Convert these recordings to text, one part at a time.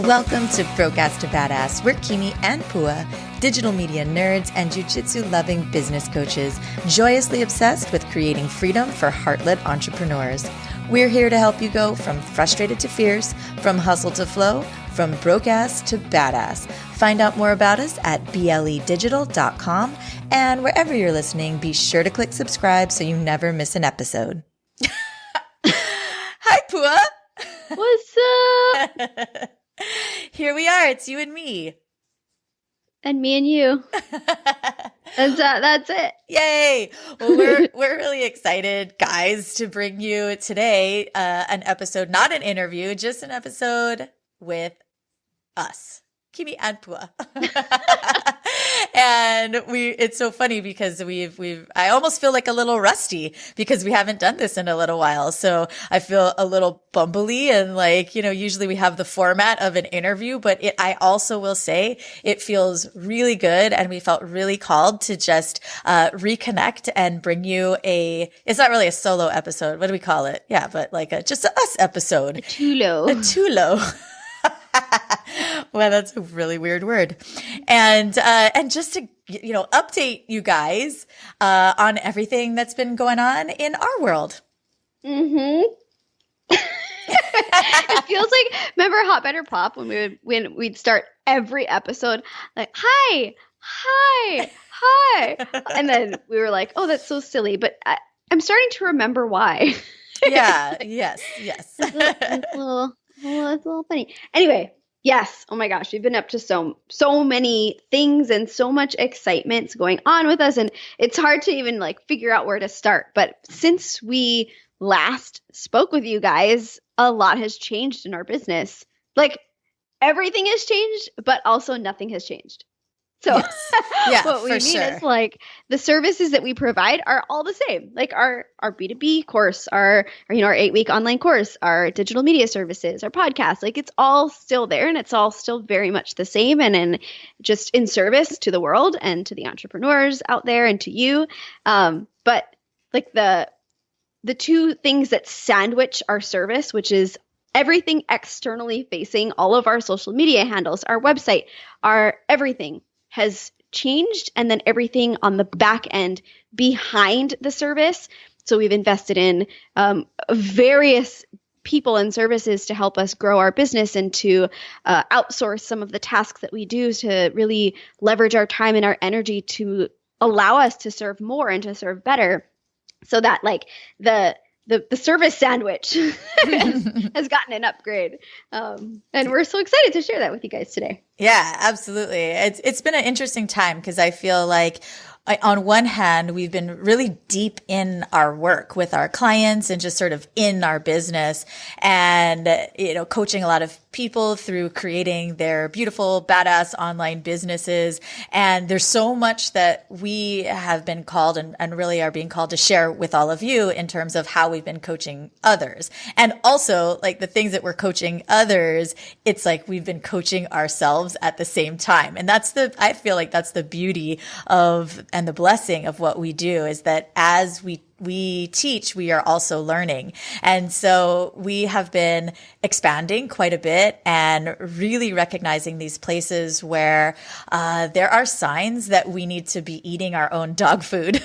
Welcome to Broadcast to Badass. We're Kimi and Pua, digital media nerds and jiu-jitsu-loving business coaches, joyously obsessed with creating freedom for heart-led entrepreneurs. We're here to help you go from frustrated to fierce, from hustle to flow, from broke-ass to badass. Find out more about us at bledigital.com, and wherever you're listening, be sure to click subscribe so you never miss an episode. Hi, Pua. What's up? Here we are. It's you and me. And me and you. That's it. Yay. Well, we're really excited, guys, to bring you today an episode, not an interview, just an episode with us, Kimi and Pua. And it's so funny because I almost feel like a little rusty because we haven't done this in a little while. So I feel a little bumbly and like, usually we have the format of an interview, but I also will say it feels really good. And we felt really called to just, reconnect and bring you it's not really a solo episode. What do we call it? Yeah, but like just an us episode. A tulo. Well, that's a really weird word. And just to, update you guys, on everything that's been going on in our world. Mm-hmm. It feels like, remember Hot Better Pop when we'd start every episode like, hi. And then we were like, oh, that's so silly. But I'm starting to remember why. Yeah. Yes. It's a little funny. Anyway, yes. Oh my gosh, we've been up to so many things and so much excitement going on with us, and it's hard to even like figure out where to start. But since we last spoke with you guys, a lot has changed in our business. Like everything has changed, but also nothing has changed. So yes. Yeah, what we mean is like the services that we provide are all the same. Like our B2B course, our 8-week online course, our digital media services, our podcast, like it's all still there and it's all still very much the same and just in service to the world and to the entrepreneurs out there and to you. But like the two things that sandwich our service, which is everything externally facing, all of our social media handles, our website, our everything has changed, and then everything on the back end behind the service. So we've invested in various people and services to help us grow our business and to outsource some of the tasks that we do to really leverage our time and our energy to allow us to serve more and to serve better, so that like the service sandwich has gotten an upgrade. And we're so excited to share that with you guys today. Yeah, absolutely. It's been an interesting time because I feel like on one hand, we've been really deep in our work with our clients and just sort of in our business and, coaching a lot of people through creating their beautiful, badass online businesses. And there's so much that we have been called and really are being called to share with all of you in terms of how we've been coaching others. And also like the things that we're coaching others, it's like we've been coaching ourselves at the same time. And I feel like that's the beauty of and the blessing of what we do is that as we teach, we are also learning. And so we have been expanding quite a bit and really recognizing these places where there are signs that we need to be eating our own dog food.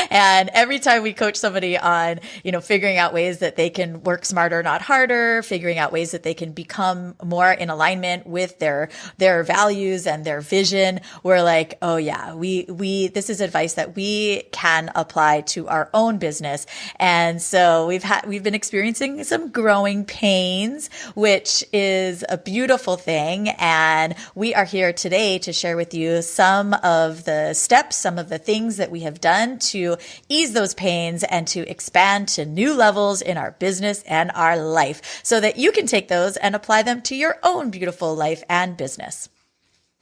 And every time we coach somebody on, figuring out ways that they can work smarter, not harder, figuring out ways that they can become more in alignment with their values and their vision, we're like, oh yeah, this is advice that we can apply to our own business. And so we've been experiencing some growing pains, which is a beautiful thing. And we are here today to share with you some of the steps, some of the things that we have done to ease those pains and to expand to new levels in our business and our life so that you can take those and apply them to your own beautiful life and business.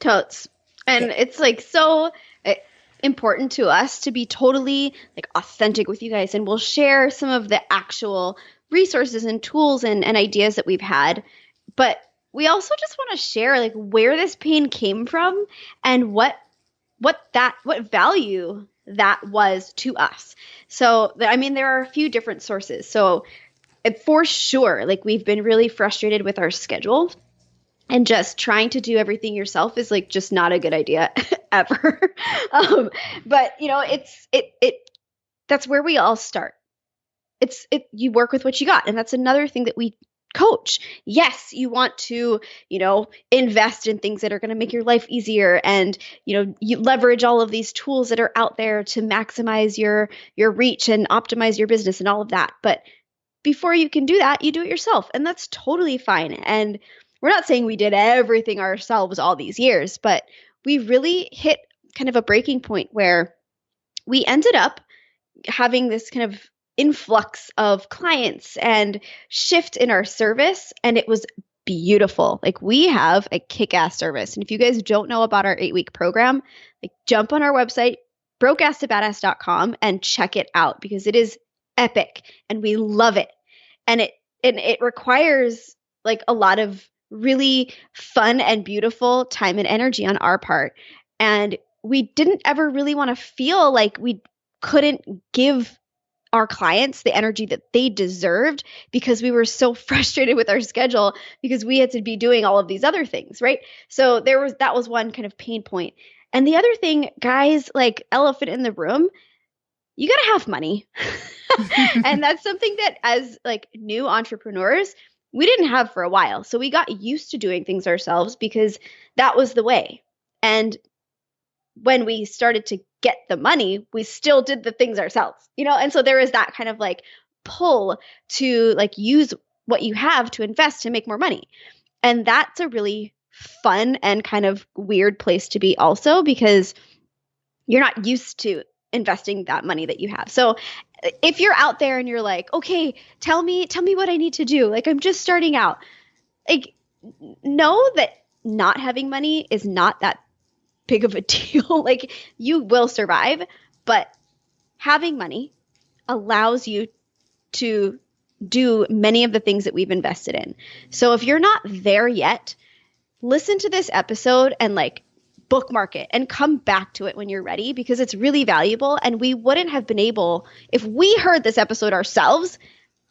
Totes. And it's like so important to us to be totally like authentic with you guys, and we'll share some of the actual resources and tools and ideas that we've had, but we also just want to share like where this pain came from and what value that was to us. So there are a few different sources. So for sure, like we've been really frustrated with our schedule And just trying to do everything yourself is like just not a good idea ever. But you know, that's where we all start. You work with what you got. And that's another thing that we coach. Yes, you want to, you know, invest in things that are going to make your life easier, and, you know, you leverage all of these tools that are out there to maximize your reach and optimize your business and all of that. But before you can do that, you do it yourself, and that's totally fine. And we're not saying we did everything ourselves all these years, but we really hit kind of a breaking point where we ended up having this kind of influx of clients and shift in our service, and it was beautiful. Like, we have a kick-ass service. And if you guys don't know about our 8-week program, like, jump on our website, brokeasstobadass.com, and check it out, because it is epic and we love it. And it requires like a lot of really fun and beautiful time and energy on our part. And we didn't ever really want to feel like we couldn't give our clients the energy that they deserved, because we were so frustrated with our schedule because we had to be doing all of these other things, right? So that was one kind of pain point. And the other thing, guys, like, elephant in the room, you got to have money. And that's something that, as like new entrepreneurs, we didn't have for a while. So we got used to doing things ourselves because that was the way. And when we started to get the money, we still did the things ourselves, you know? And so there is that kind of like pull to like use what you have to invest to make more money. And that's a really fun and kind of weird place to be also, because you're not used to investing that money that you have. So if you're out there and you're like, okay, tell me what I need to do. Like, I'm just starting out. Like, know that not having money is not that big of a deal. Like, you will survive, but having money allows you to do many of the things that we've invested in. So if you're not there yet, listen to this episode and like bookmark it and come back to it when you're ready, because it's really valuable. And we wouldn't have been able, if we heard this episode ourselves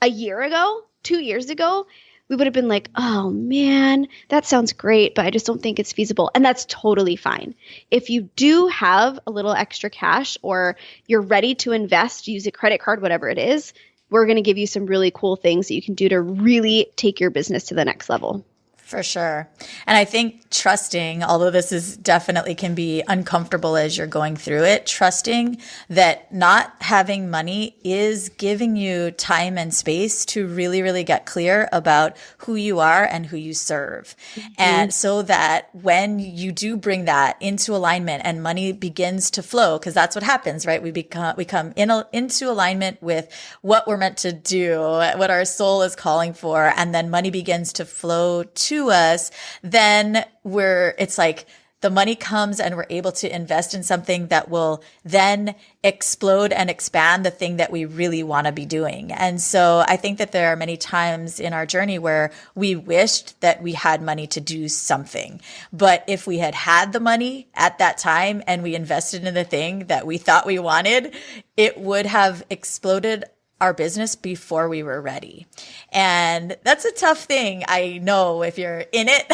a year ago, 2 years ago, we would have been like, oh man, that sounds great, but I just don't think it's feasible. And that's totally fine. If you do have a little extra cash, or you're ready to invest, use a credit card, whatever it is, we're going to give you some really cool things that you can do to really take your business to the next level. For sure. And I think trusting, although this is definitely can be uncomfortable as you're going through it, trusting that not having money is giving you time and space to really, really get clear about who you are and who you serve. Mm-hmm. And so that when you do bring that into alignment and money begins to flow, because that's what happens, right? We come into alignment with what we're meant to do, what our soul is calling for, and then money begins to flow to us, then it's like the money comes and we're able to invest in something that will then explode and expand the thing that we really want to be doing. And so I think that there are many times in our journey where we wished that we had money to do something. But if we had the money at that time and we invested in the thing that we thought we wanted, it would have exploded our business before we were ready. And that's a tough thing, I know, if you're in it,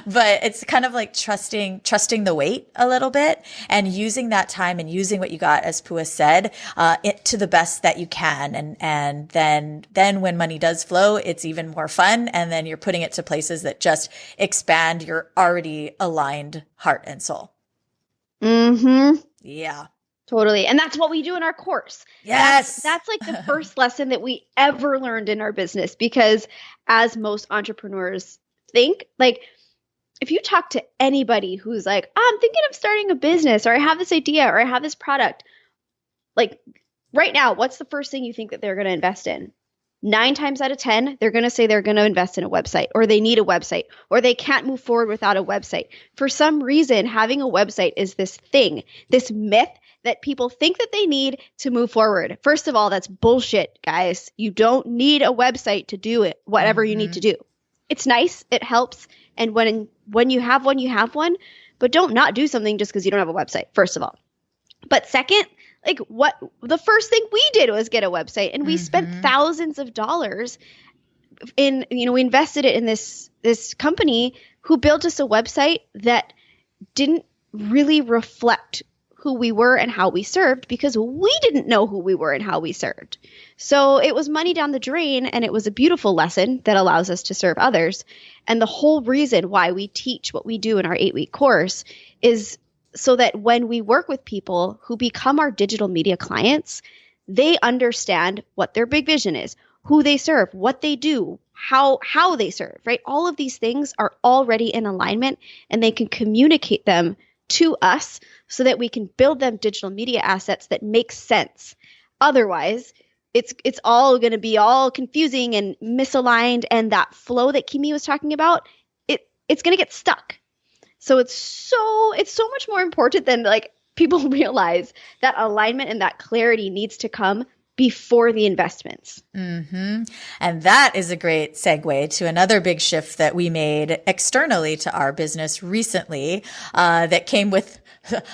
but it's kind of like trusting the wait a little bit and using that time and using what you got, as Pua said, it to the best that you can. And then when money does flow, it's even more fun. And then you're putting it to places that just expand your already aligned heart and soul. Mm-hmm. Yeah. Totally. And that's what we do in our course. Yes. That's like the first lesson that we ever learned in our business, because as most entrepreneurs think, like, if you talk to anybody who's like, I'm thinking of starting a business, or I have this idea, or I have this product, like right now, what's the first thing you think that they're going to invest in? 9 times out of 10, they're going to say they're going to invest in a website, or they need a website, or they can't move forward without a website. For some reason, having a website is this thing, this myth that people think that they need to move forward. First of all, that's bullshit, guys. You don't need a website to do it, whatever you need to do. It's nice. It helps. And when you have one, you have one. But don't not do something just because you don't have a website, first of all. But second, like, what the first thing we did was get a website, and we spent thousands of dollars we invested it in this company who built us a website that didn't really reflect who we were and how we served, because we didn't know who we were and how we served. So it was money down the drain, and it was a beautiful lesson that allows us to serve others. And the whole reason why we teach what we do in our 8-week course is so that when we work with people who become our digital media clients, they understand what their big vision is, who they serve, what they do, how they serve, right? All of these things are already in alignment, and they can communicate them to us so that we can build them digital media assets that make sense. Otherwise, it's all going to be all confusing and misaligned, and that flow that Kimi was talking about, it's going to get stuck. So it's so much more important than like people realize. That alignment and that clarity needs to come before the investments. Mm-hmm. And that is a great segue to another big shift that we made externally to our business recently, that came with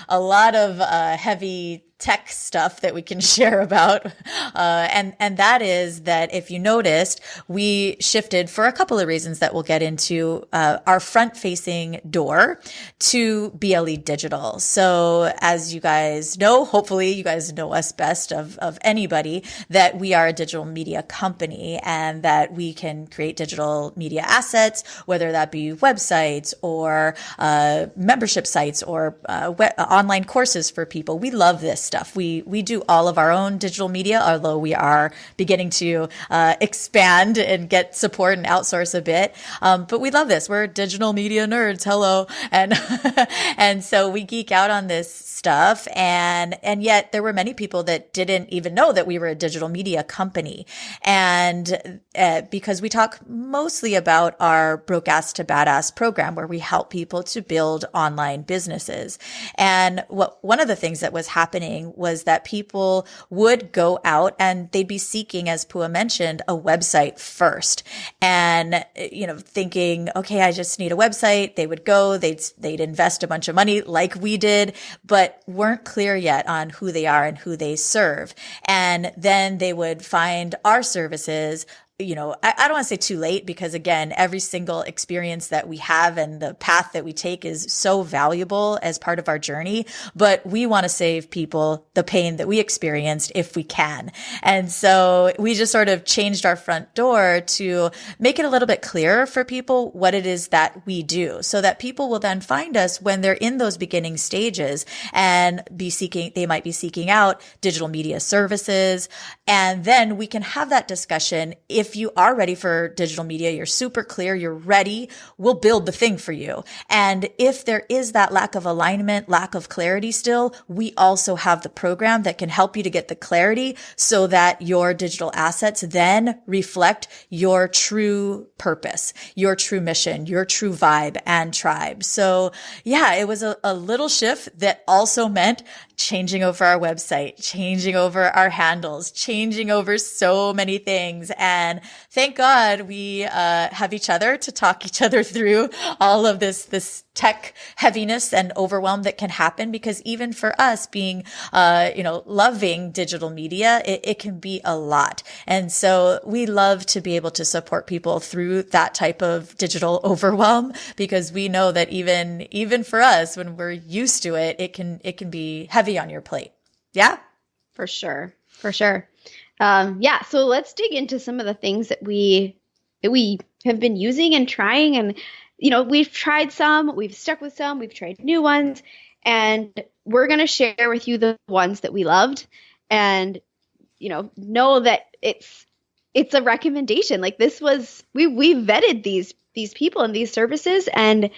a lot of heavy tech stuff that we can share about. And that is that if you noticed, we shifted for a couple of reasons that we'll get into, our front facing door to BLE Digital. So as you guys know, hopefully you guys know us best of anybody, that we are a digital media company and that we can create digital media assets, whether that be websites or, membership sites or, online courses for people. We love this stuff. We do all of our own digital media, although we are beginning to expand and get support and outsource a bit. But we love this. We're digital media nerds. Hello. And and so we geek out on this stuff. And yet there were many people that didn't even know that we were a digital media company. And because we talk mostly about our Broke Ass to Badass program, where we help people to build online businesses. And one of the things that was happening was that people would go out and they'd be seeking, as Pua mentioned, a website first. And, thinking, okay, I just need a website. They would go, they'd invest a bunch of money like we did, but weren't clear yet on who they are and who they serve. And then they would find our services. I don't want to say too late, because again, every single experience that we have and the path that we take is so valuable as part of our journey, but we want to save people the pain that we experienced if we can. And so we just sort of changed our front door to make it a little bit clearer for people what it is that we do, so that people will then find us when they're in those beginning stages and they might be seeking out digital media services. And then we can have that discussion. If you are ready for digital media, you're super clear, you're ready, we'll build the thing for you. And if there is that lack of alignment, lack of clarity still, we also have the program that can help you to get the clarity so that your digital assets then reflect your true purpose, your true mission, your true vibe and tribe. So yeah, it was a little shift that also meant changing over our website, changing over our handles, changing over so many things. And thank God we have each other to talk each other through all of this tech heaviness and overwhelm that can happen, because even for us being, loving digital media, it can be a lot. And so we love to be able to support people through that type of digital overwhelm, because we know that even for us, when we're used to it, it can be heavy on your plate. Yeah, for sure. So let's dig into some of the things that we have been using and trying. And we've tried some, we've stuck with some, we've tried new ones, and we're going to share with you the ones that we loved. And know that it's a recommendation. Like, this was we vetted these people and these services, and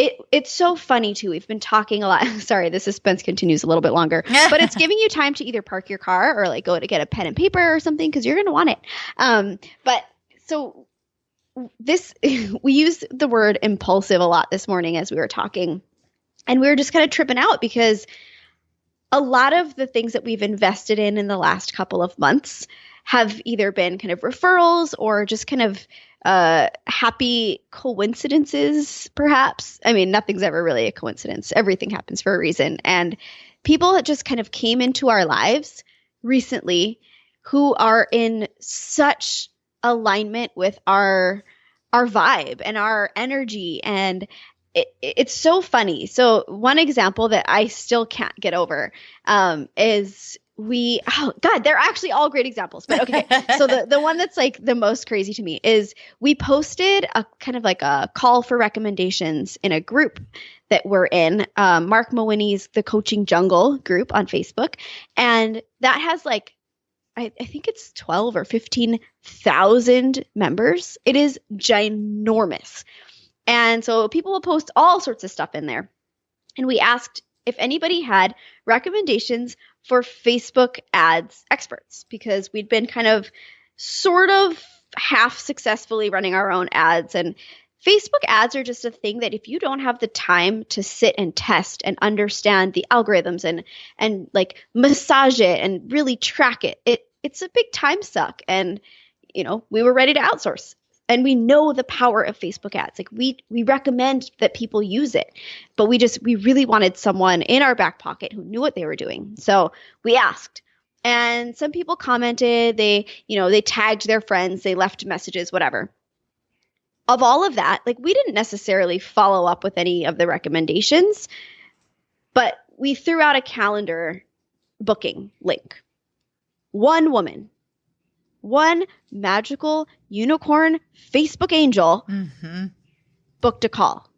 it's so funny too. We've been talking a lot. Sorry, the suspense continues a little bit longer, but it's giving you time to either park your car or like go to get a pen and paper or something, because you're going to want it. But so this, we used the word impulsive a lot this morning as we were talking, and we were just kind of tripping out, because a lot of the things that we've invested in the last couple of months have either been kind of referrals or just kind of happy coincidences, perhaps. I mean, nothing's ever really a coincidence. Everything happens for a reason. And people that just kind of came into our lives recently who are in such alignment with our vibe and our energy. And it's so funny. So one example that I still can't get over is oh God, they're actually all great examples. But okay, so the one that's like the most crazy to me is we posted a kind of like a call for recommendations in a group that we're in, Mark Mawhinney's The Coaching Jungle group on Facebook. And that has like, I think it's 12 or 15,000 members. It is ginormous. And so people will post all sorts of stuff in there. And we asked if anybody had recommendations for Facebook ads experts, because we'd been kind of sort of half successfully running our own ads. And Facebook ads are just a thing that if you don't have the time to sit and test and understand the algorithms and like massage it and really track it, it's a big time suck. And, we were ready to outsource. And we know the power of Facebook ads. Like we recommend that people use it, but we really wanted someone in our back pocket who knew what they were doing. So we asked, and some people commented, they tagged their friends, they left messages, whatever. Of all of that, like we didn't necessarily follow up with any of the recommendations, but we threw out a calendar booking link. One woman, one magical unicorn Facebook angel booked a call.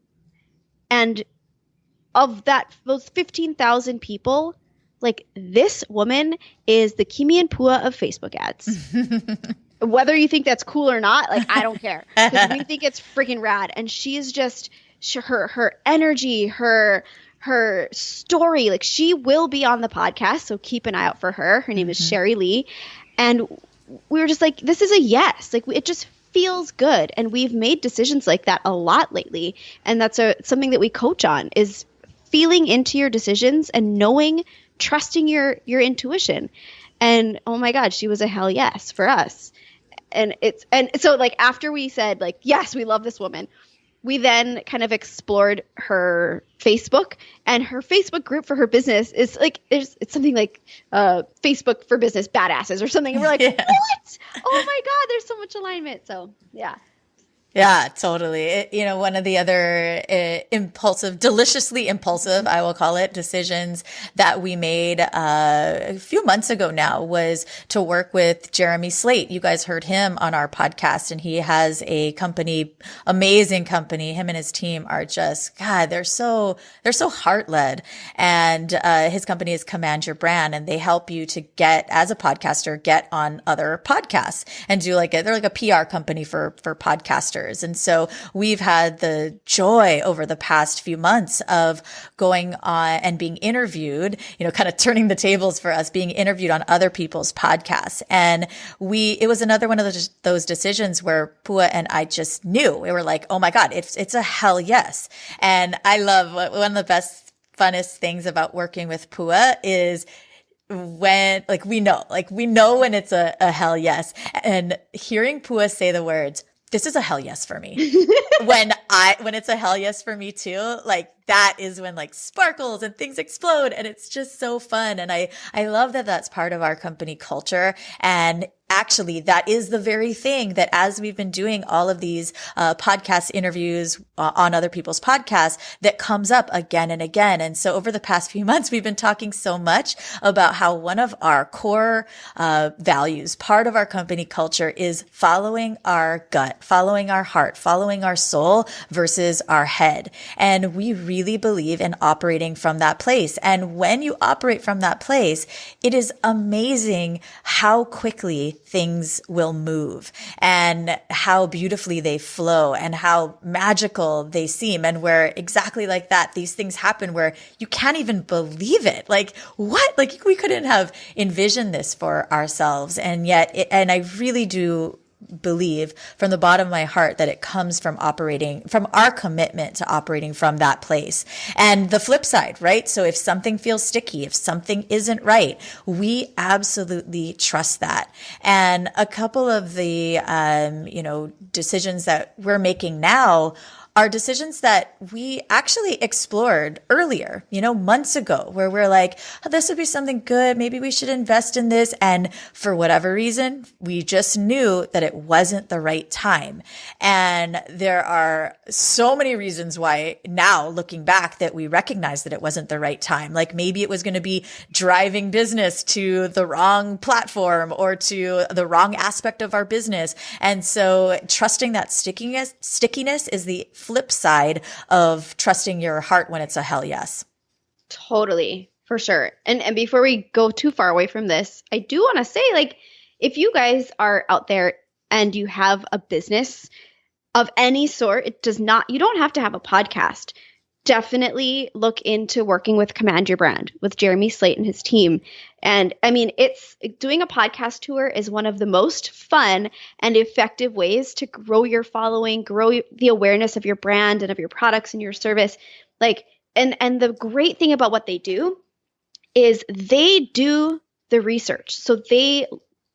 And of those 15,000 people, like this woman is the Kimi and Pua of Facebook ads. Whether you think that's cool or not, like I don't care. Because we think it's freaking rad. And she is just her energy, her story, like she will be on the podcast. So keep an eye out for her. Her name is Sherry Lee. And we were just like, this is a yes. Like it just feels good. And we've made decisions like that a lot lately. And that's something that we coach on, is feeling into your decisions and trusting your intuition. And oh my God, she was a hell yes for us. And so like after we said like, yes, we love this woman, we then kind of explored her Facebook, and her Facebook group for her business is like, it's something like Facebook for Business Badasses or something. And we're like, what? Oh my God, there's so much alignment. So yeah. Yeah, totally. One of the other deliciously impulsive, I will call it, decisions that we made a few months ago now was to work with Jeremy Slate. You guys heard him on our podcast, and he has a company, amazing company. Him and his team are just, God, they're so heart-led. And his company is Command Your Brand, and they help you to as a podcaster, get on other podcasts and do they're like a PR company for podcasters. And so we've had the joy over the past few months of going on and being interviewed, kind of turning the tables for us, being interviewed on other people's podcasts. And it was another one of those decisions where Pua and I just knew. We were like, oh my God, it's a hell yes. And I love one of the best, funnest things about working with Pua is when we know when it's a hell yes. And hearing Pua say the words, this is a hell yes for me. when it's a hell yes for me too, that is when sparkles and things explode, and it's just so fun. And I love that that's part of our company culture. And actually, that is the very thing that as we've been doing all of these podcast interviews on other people's podcasts, that comes up again and again. And so over the past few months, we've been talking so much about how one of our core values, part of our company culture, is following our gut, following our heart, following our soul versus our head. And we really believe in operating from that place. And when you operate from that place, it is amazing how quickly things will move and how beautifully they flow and how magical they seem. And where exactly like that, these things happen where you can't even believe it. What? We couldn't have envisioned this for ourselves. And yet, and I really do believe from the bottom of my heart that it comes from our commitment to operating from that place. And the flip side, right? So if something feels sticky, if something isn't right, we absolutely trust that. And a couple of the, decisions that we're making now are decisions that we actually explored earlier, months ago, where we're like, oh, this would be something good. Maybe we should invest in this. And for whatever reason, we just knew that it wasn't the right time. And there are so many reasons why now, looking back, that we recognize that it wasn't the right time. Like maybe it was going to be driving business to the wrong platform or to the wrong aspect of our business. And so trusting that stickiness is the flip side of trusting your heart when it's a hell yes. Totally, for sure. And before we go too far away from this, I do want to say, like, if you guys are out there and you have a business of any sort, you don't have to have a podcast. Definitely look into working with Command Your Brand with Jeremy Slate and his team. And I mean, doing a podcast tour is one of the most fun and effective ways to grow your following, grow the awareness of your brand and of your products and your service. Like, and the great thing about what they do is they do the research. So they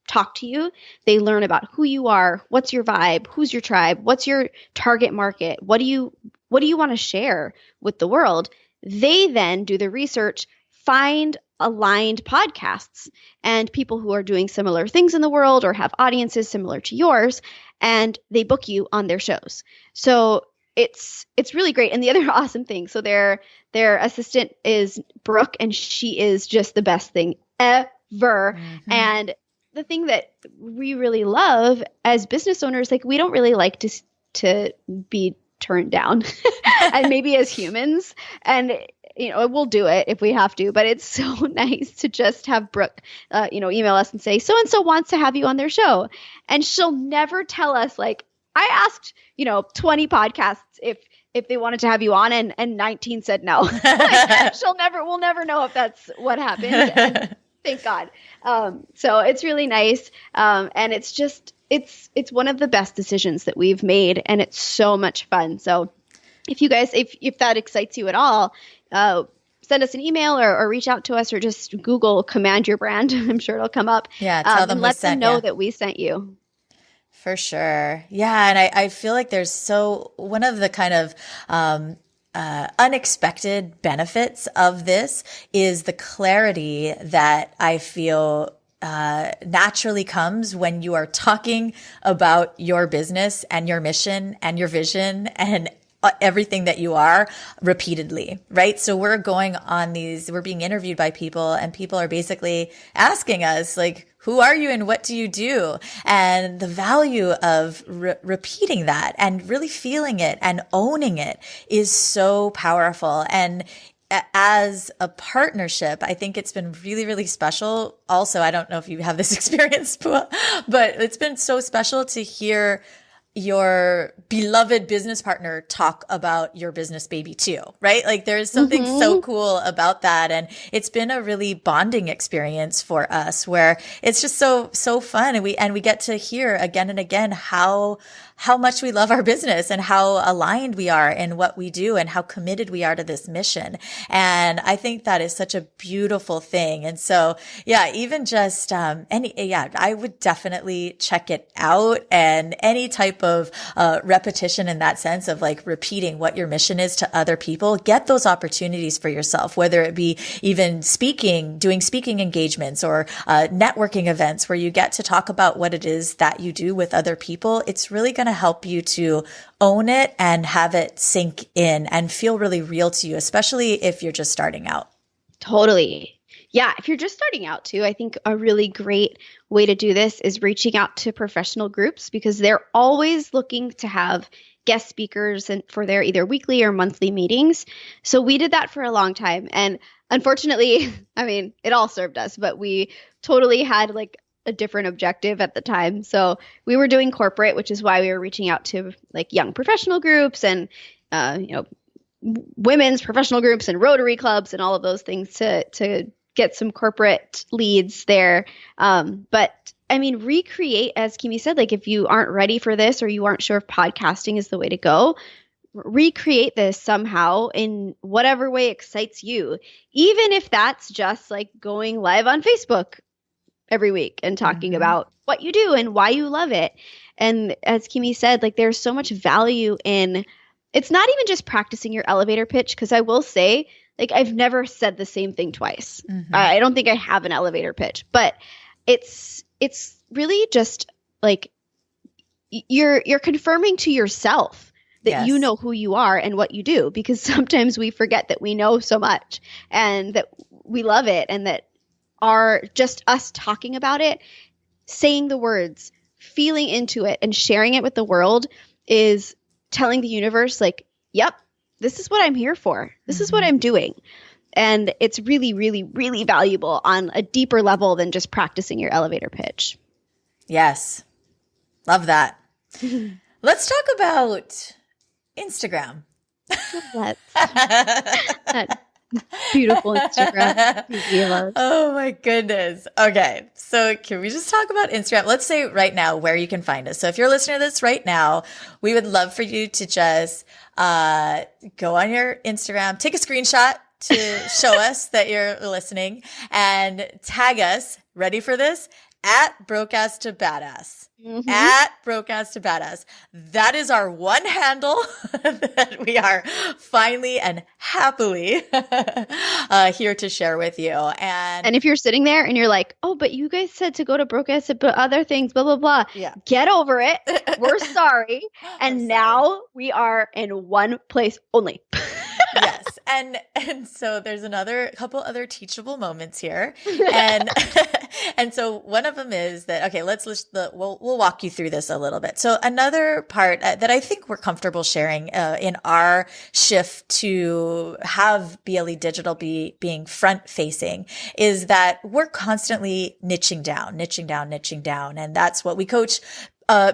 talk to you, they learn about who you are, what's your vibe, who's your tribe, what's your target market, what do you want to share with the world? They then do the research, find aligned podcasts and people who are doing similar things in the world or have audiences similar to yours, and they book you on their shows. So it's really great. And the other awesome thing, so their assistant is Brooke, and she is just the best thing ever. Mm-hmm. And the thing that we really love as business owners, like we don't really like to be turned down and maybe as humans, and we'll do it if we have to, but it's so nice to just have Brooke email us and say so and so wants to have you on their show, and she'll never tell us like, I asked 20 podcasts if they wanted to have you on, and 19 said no. Like, we'll never know if that's what happened, and thank God. So it's really nice, and it's just it's one of the best decisions that we've made, and it's so much fun. So if you guys, if that excites you at all, send us an email or reach out to us, or just Google Command Your Brand. I'm sure it'll come up. Yeah, tell them and let them know that we sent you. For sure. Yeah. And I feel like there's one of the kind of unexpected benefits of this is the clarity that I feel naturally comes when you are talking about your business and your mission and your vision and everything that you are repeatedly, right? So we're being interviewed by people, and people are basically asking us like, who are you and what do you do? And the value of repeating that and really feeling it and owning it is so powerful. And as a partnership, I think it's been really, really special. Also, I don't know if you have this experience, but it's been so special to hear your beloved business partner talk about your business baby too, right? Like there's something so cool about that. And it's been a really bonding experience for us where it's just so fun. And we get to hear again and again how much we love our business and how aligned we are in what we do and how committed we are to this mission. And I think that is such a beautiful thing. And so, yeah, even just, I would definitely check it out, and any type of, repetition in that sense of like repeating what your mission is to other people, get those opportunities for yourself, whether it be even doing speaking engagements or, networking events where you get to talk about what it is that you do with other people. It's really going to help you to own it and have it sink in and feel really real to you, especially if you're just starting out. Totally. Yeah. If you're just starting out too, I think a really great way to do this is reaching out to professional groups, because they're always looking to have guest speakers and for their either weekly or monthly meetings. So we did that for a long time. And unfortunately, I mean, it all served us, but we totally had like a different objective at the time. So we were doing corporate, which is why we were reaching out to like young professional groups and, women's professional groups and Rotary clubs and all of those things to get some corporate leads there. But I mean, recreate, as Kimi said, like if you aren't ready for this or you aren't sure if podcasting is the way to go, recreate this somehow in whatever way excites you, even if that's just like going live on Facebook every week and talking about what you do and why you love it. And as Kimi said, like there's so much value in it's not even just practicing your elevator pitch, because I will say, like, I've never said the same thing twice. I don't think I have an elevator pitch, but it's really just like you're confirming to yourself that you know who you are and what you do, because sometimes we forget that we know so much and that we love it, and that are just us talking about it, saying the words, feeling into it, and sharing it with the world is telling the universe, like, yep, this is what I'm here for. This is what I'm doing. And it's really, really, really valuable on a deeper level than just practicing your elevator pitch. Yes. Love that. Let's talk about Instagram. Let's. That beautiful Instagram. Oh my goodness. Okay. So can we just talk about Instagram? Let's say right now where you can find us. So if you're listening to this right now, we would love for you to just go on your Instagram, take a screenshot to show us that you're listening, and tag us. Ready for this? At Broadcast to Badass. At Broadcast to Badass. That is our one handle that we are finally and happily here to share with you. And if you're sitting there and you're like, oh, but you guys said to go to Broadcast to other things, blah, blah, blah. Yeah. Get over it. We're sorry. And now we are in one place only. Yes. And so there's couple other teachable moments here. And, and so one of them is that, okay, we'll walk you through this a little bit. So another part that I think we're comfortable sharing, in our shift to have BLE Digital being front facing, is that we're constantly niching down. And that's what we coach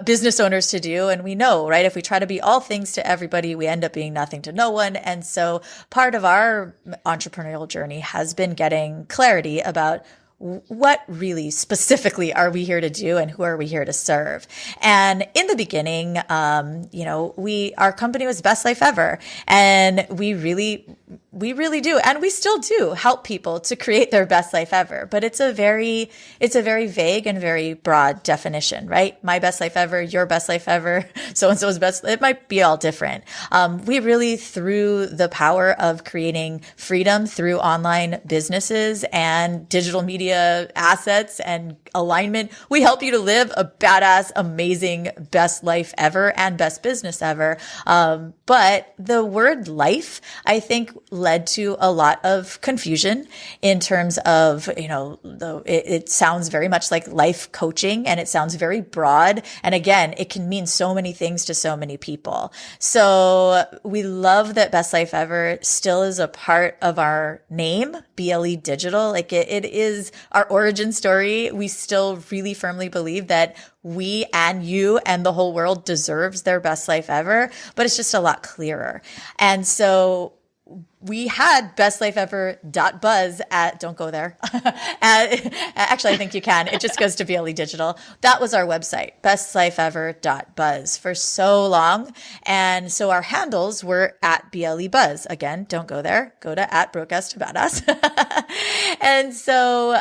business owners to do. And we know, right? If we try to be all things to everybody, we end up being nothing to no one. And so part of our entrepreneurial journey has been getting clarity about what really specifically are we here to do and who are we here to serve? And in the beginning, our company was Best Life Ever. And we really do. And we still do help people to create their best life ever. But it's a very vague and very broad definition, right? My best life ever, your best life ever, so-and-so's best. It might be all different. We really, through the power of creating freedom through online businesses and digital media assets and alignment, we help you to live a badass, amazing best life ever and best business ever. But the word life, I think, led to a lot of confusion in terms of, it sounds very much like life coaching, and it sounds very broad. And again, it can mean so many things to so many people. So we love that Best Life Ever still is a part of our name, BLE Digital. Like it is our origin story. We still really firmly believe that we and you and the whole world deserves their best life ever, but it's just a lot clearer. And so we had bestlifeever.buzz don't go there. Actually, I think you can. It just goes to BLE Digital. That was our website, bestlifeever.buzz for so long. And so our handles were at BLE Buzz. Again, don't go there. Go to at Broadcast to Badass. And so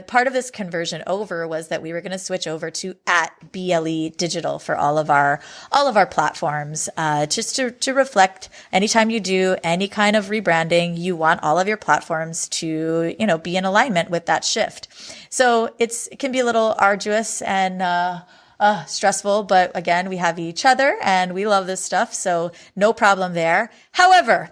part of this conversion over was that we were going to switch over to at BLE Digital for all of our platforms, just to reflect anytime you do any kind of rebranding, you want all of your platforms to, be in alignment with that shift. So it can be a little arduous and stressful, but again, we have each other and we love this stuff. So no problem there. However,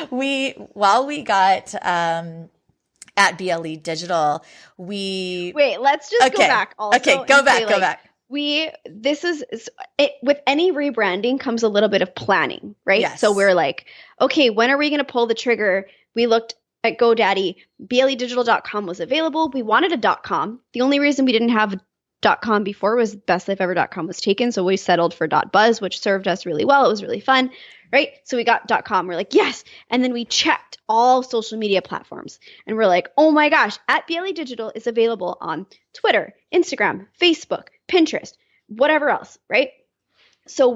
while we got, at BLE Digital, let's just go back also. Okay, go back. With any rebranding comes a little bit of planning, right? Yes. So we're like, okay, when are we going to pull the trigger? We looked at GoDaddy. BLEdigital.com was available. We wanted a .com. The only reason we didn't have .com before was bestlifeever.com was taken. So we settled for .buzz, which served us really well. It was really fun, right? So we got .com. We're like, yes. And then we checked all social media platforms and we're like, oh my gosh, at BLE Digital is available on Twitter, Instagram, Facebook, Pinterest, whatever else, right? So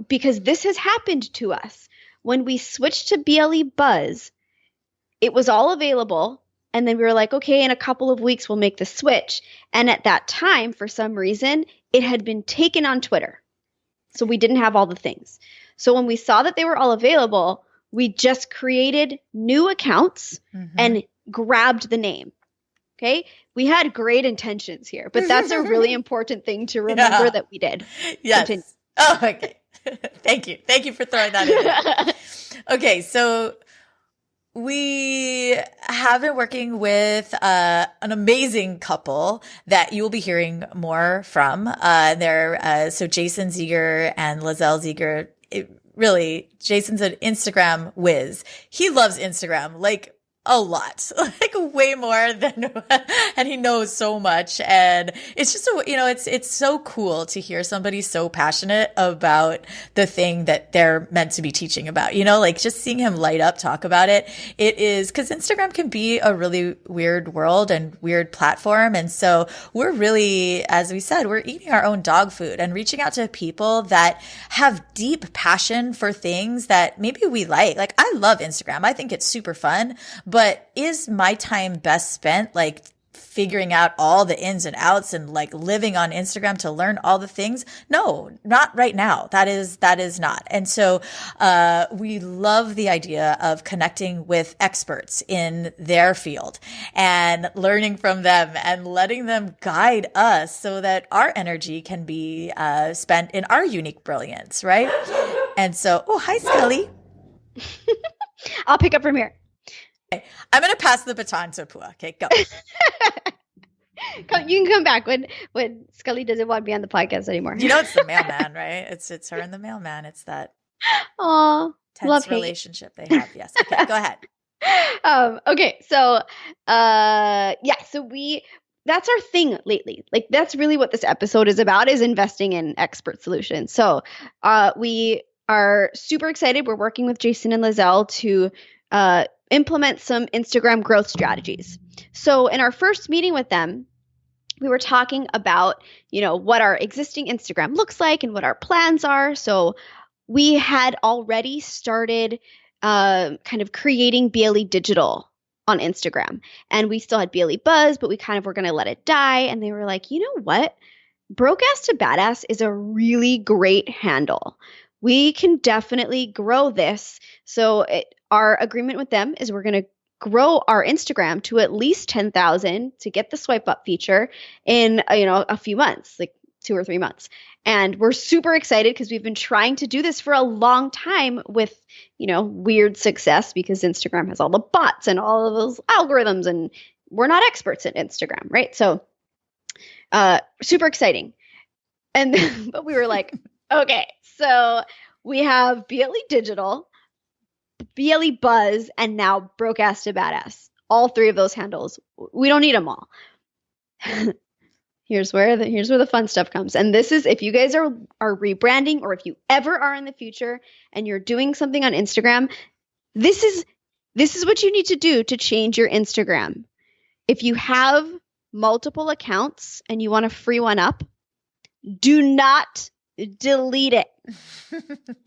because this has happened to us, when we switched to BLE Buzz, it was all available. And then we were like, okay, in a couple of weeks, we'll make the switch. And at that time, for some reason, it had been taken on Twitter. So we didn't have all the things. So when we saw that they were all available, we just created new accounts and grabbed the name. Okay. We had great intentions here, but that's a really important thing to remember that we did. Yes. Continue. Oh, okay. Thank you. Thank you for throwing that in there. Okay. So we have been working with an amazing couple that you will be hearing more from. So Jason Ziegler and Lizelle Ziegler. Really, Jason's an Instagram whiz. He loves Instagram like a lot, like way more than, and he knows so much. And it's just, it's so cool to hear somebody so passionate about the thing that they're meant to be teaching about, like just seeing him light up, talk about it. It is because Instagram can be a really weird world and weird platform. And so we're really, as we said, we're eating our own dog food and reaching out to people that have deep passion for things that maybe we like. Like I love Instagram. I think it's super fun. But is my time best spent like figuring out all the ins and outs and like living on Instagram to learn all the things? No, not right now. That is not. And so, we love the idea of connecting with experts in their field and learning from them and letting them guide us so that our energy can be, spent in our unique brilliance. Right. And so, oh, hi, Scully. I'll pick up from here. I'm going to pass the baton to Pua. Okay, go. You can come back when Scully doesn't want to be on the podcast anymore. It's the mailman, right? It's her and the mailman. It's that tense relationship they have. Yes. Okay, go ahead. Okay. So, that's our thing lately. Like that's really what this episode is about, is investing in expert solutions. So, we are super excited. We're working with Jason and Lizelle to, implement some Instagram growth strategies. So in our first meeting with them, we were talking about, what our existing Instagram looks like and what our plans are. So we had already started kind of creating BLE Digital on Instagram. And we still had BLE Buzz, but we kind of were going to let it die. And they were like, you know what? Broke-ass to badass is a really great handle. We can definitely grow this. So our agreement with them is we're going to grow our Instagram to at least 10,000 to get the swipe up feature in, a few months, like 2 or 3 months. And we're super excited because we've been trying to do this for a long time with, weird success because Instagram has all the bots and all of those algorithms and we're not experts at Instagram, right? So super exciting. And but we were like, okay, so we have BLE Digital, BLE Buzz, and now Broke-ass to Badass. All 3 of those handles. We don't need them all. Here's where the fun stuff comes. And this is if you guys are rebranding, or if you ever are in the future and you're doing something on Instagram, this is what you need to do to change your Instagram. If you have multiple accounts and you want to free one up, do not delete it.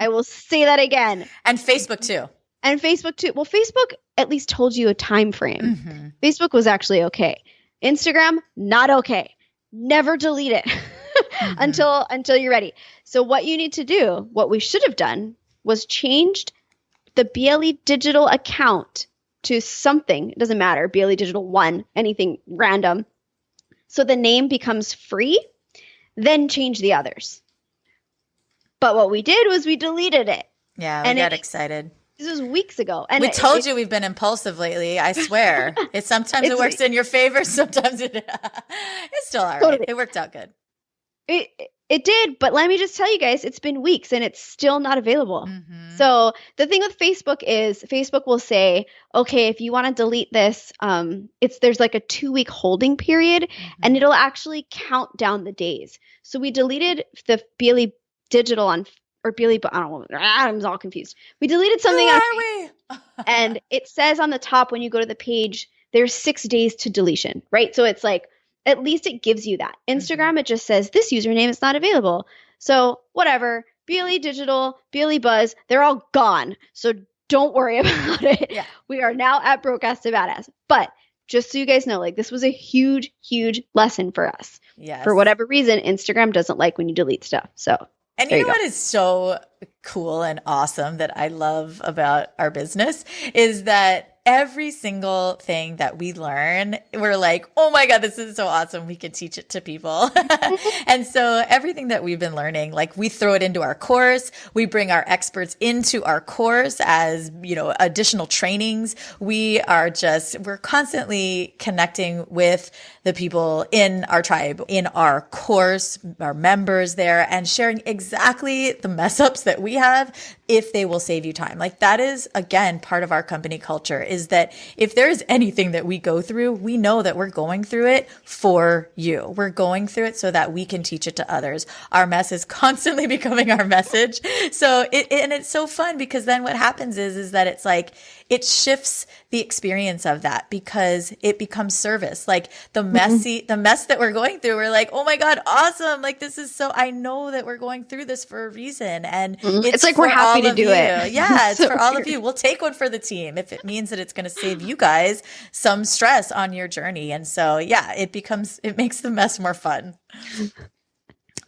I will say that again. And Facebook too. Well, Facebook at least told you a time frame. Facebook was actually okay. Instagram, not okay. Never delete it until you're ready. So what you need to do, what we should have done, was changed the BLE Digital account to something. It doesn't matter. BLE Digital 1, anything random. So the name becomes free, then change the others. But what we did was we deleted it. Yeah, we got excited. This was weeks ago. And we told you we've been impulsive lately. I swear. Sometimes it works in your favor. Sometimes it's still all right. Totally. It worked out good. It did. But let me just tell you guys, it's been weeks and it's still not available. So the thing with Facebook is Facebook will say, okay, if you want to delete this, there's like a 2-week holding period and it'll actually count down the days. So we deleted the BLE Digital or BLE, but I don't know. I'm all confused. We deleted something. And it says on the top when you go to the page, there's 6 days to deletion, right? So it's like, at least it gives you that. Instagram, it just says this username is not available. So whatever, BLE Digital, BLE Buzz, they're all gone. So don't worry about it. Yeah. We are now at Broke-ass to Badass. But just so you guys know, like this was a huge, huge lesson for us. Yes. For whatever reason, Instagram doesn't like when you delete stuff. So And you know what is so cool and awesome that I love about our business is that every single thing that we learn, we're like, oh my God, this is so awesome. We can teach it to people. And so everything that we've been learning, like we throw it into our course. We bring our experts into our course as, additional trainings. We're constantly connecting with the people in our tribe, in our course, our members there, and sharing exactly the mess ups that we have if they will save you time. Like that is, again, part of our company culture is that if there is anything that we go through, we know that we're going through it for you. We're going through it so that we can teach it to others. Our mess is constantly becoming our message. So it's so fun because then what happens is that it's like, it shifts the experience of that because it becomes service. Like the mess that we're going through, we're like, oh my God, awesome. Like this is I know that we're going through this for a reason. And it's like we're happy to do it. Yeah, it's for all of you. We'll take one for the team if it means that it's going to save you guys some stress on your journey. And so, yeah, it makes the mess more fun.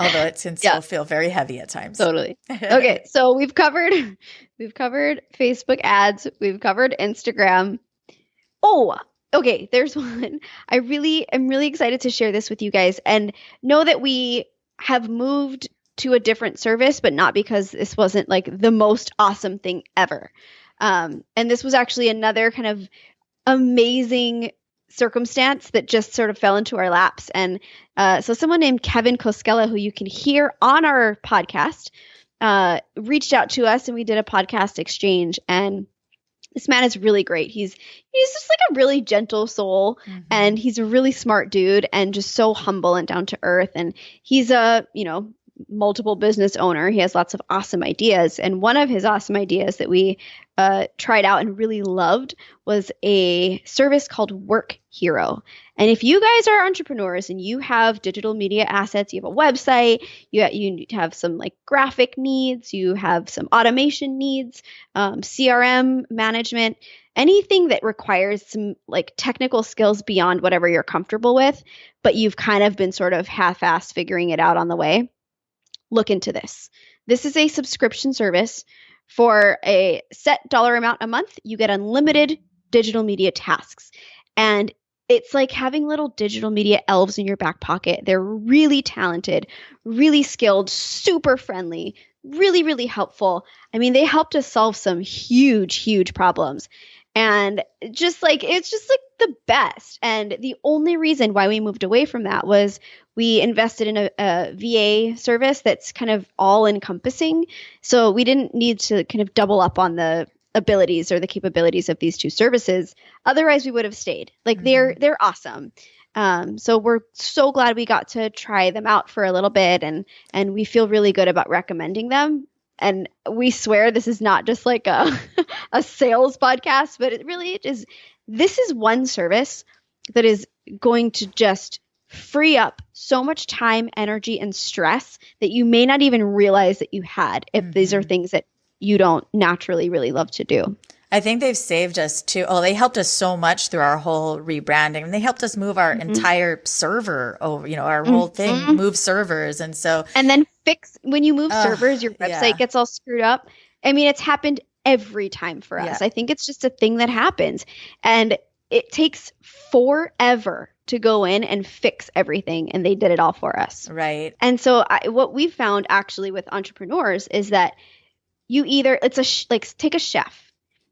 Although it can still feel very heavy at times. Totally. Okay, so we've covered Facebook ads, we've covered Instagram. Oh, okay, there's one. I'm really excited to share this with you guys and know that we have moved to a different service, but not because this wasn't like the most awesome thing ever. And this was actually another kind of amazing circumstance that just sort of fell into our laps. And so someone named Kevin Koskela, who you can hear on our podcast, reached out to us and we did a podcast exchange. And this man is really great. He's just like a really gentle soul, and he's a really smart dude and just so humble and down to earth. And he's a, multiple business owner. He has lots of awesome ideas. And one of his awesome ideas that we tried out and really loved was a service called Work Hero. And if you guys are entrepreneurs and you have digital media assets, you have a website, you have some like graphic needs, you have some automation needs, CRM management, anything that requires some like technical skills beyond whatever you're comfortable with, but you've kind of been sort of half-assed figuring it out on the way, look into this. This is a subscription service. For a set dollar amount a month, you get unlimited digital media tasks. And it's like having little digital media elves in your back pocket. They're really talented, really skilled, super friendly, really, really helpful. I mean, they helped us solve some huge, huge problems. And it's just like the best. And the only reason why we moved away from that was we invested in a VA service that's kind of all encompassing. So we didn't need to kind of double up on the abilities or the capabilities of these two services. Otherwise we would have stayed. Like they're awesome. So we're so glad we got to try them out for a little bit, and we feel really good about recommending them. And we swear this is not just like a sales podcast, but it really is. This is one service that is going to just free up so much time, energy, and stress that you may not even realize that you had if these are things that you don't naturally really love to do. I think they've saved us too. Oh, they helped us so much through our whole rebranding. And they helped us move our entire server over, our whole thing, move servers. And so. And then when you move servers, your website gets all screwed up. I mean, it's happened every time for us. I think it's just a thing that happens. And it takes forever to go in and fix everything. And they did it all for us. Right. And so what we found actually with entrepreneurs is that you either, take a chef.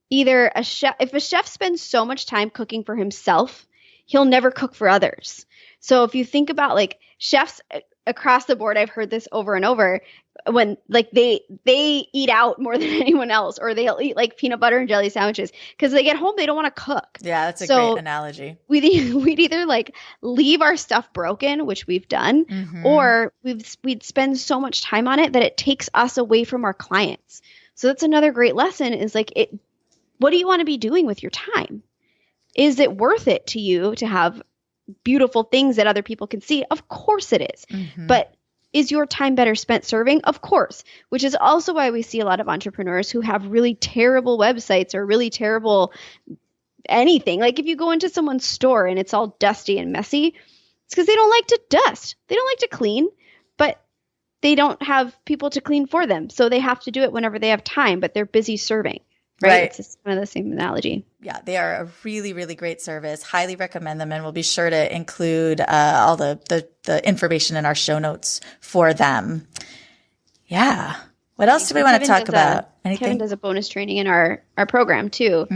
Either if a chef spends so much time cooking for himself, he'll never cook for others. So if you think about like chefs across the board, I've heard this over and over, when like they eat out more than anyone else, or they'll eat like peanut butter and jelly sandwiches because they get home, they don't want to cook. Yeah, that's a great analogy. We'd either like leave our stuff broken, which we've done, or we'd spend so much time on it that it takes us away from our clients. So that's another great lesson is like what do you want to be doing with your time? Is it worth it to you to have beautiful things that other people can see? Of course it is. But is your time better spent serving? Of course, which is also why we see a lot of entrepreneurs who have really terrible websites or really terrible anything. Like if you go into someone's store and it's all dusty and messy, it's because they don't like to dust. They don't like to clean. But they don't have people to clean for them. So they have to do it whenever they have time, but they're busy serving. Right. It's just kind of the same analogy. Yeah, they are a really, really great service. Highly recommend them. And we'll be sure to include all the information in our show notes for them. Yeah. What else do we want to talk about? Anything? Kevin does a bonus training in our program too.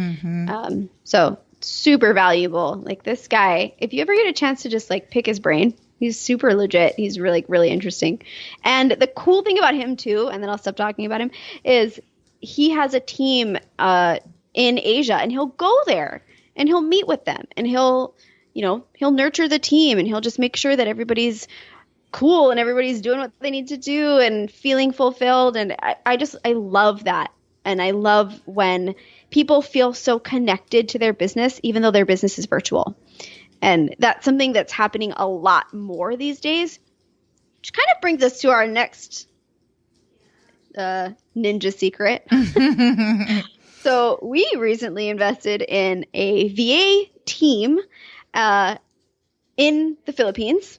So super valuable. Like this guy, if you ever get a chance to just like pick his brain, he's super legit. He's really, really interesting. And the cool thing about him too, and then I'll stop talking about him, is he has a team in Asia, and he'll go there and he'll meet with them, and he'll nurture the team, and he'll just make sure that everybody's cool and everybody's doing what they need to do and feeling fulfilled. And I love that. And I love when people feel so connected to their business, even though their business is virtual. And that's something that's happening a lot more these days, which kind of brings us to our next ninja secret. So we recently invested in a VA team in the Philippines.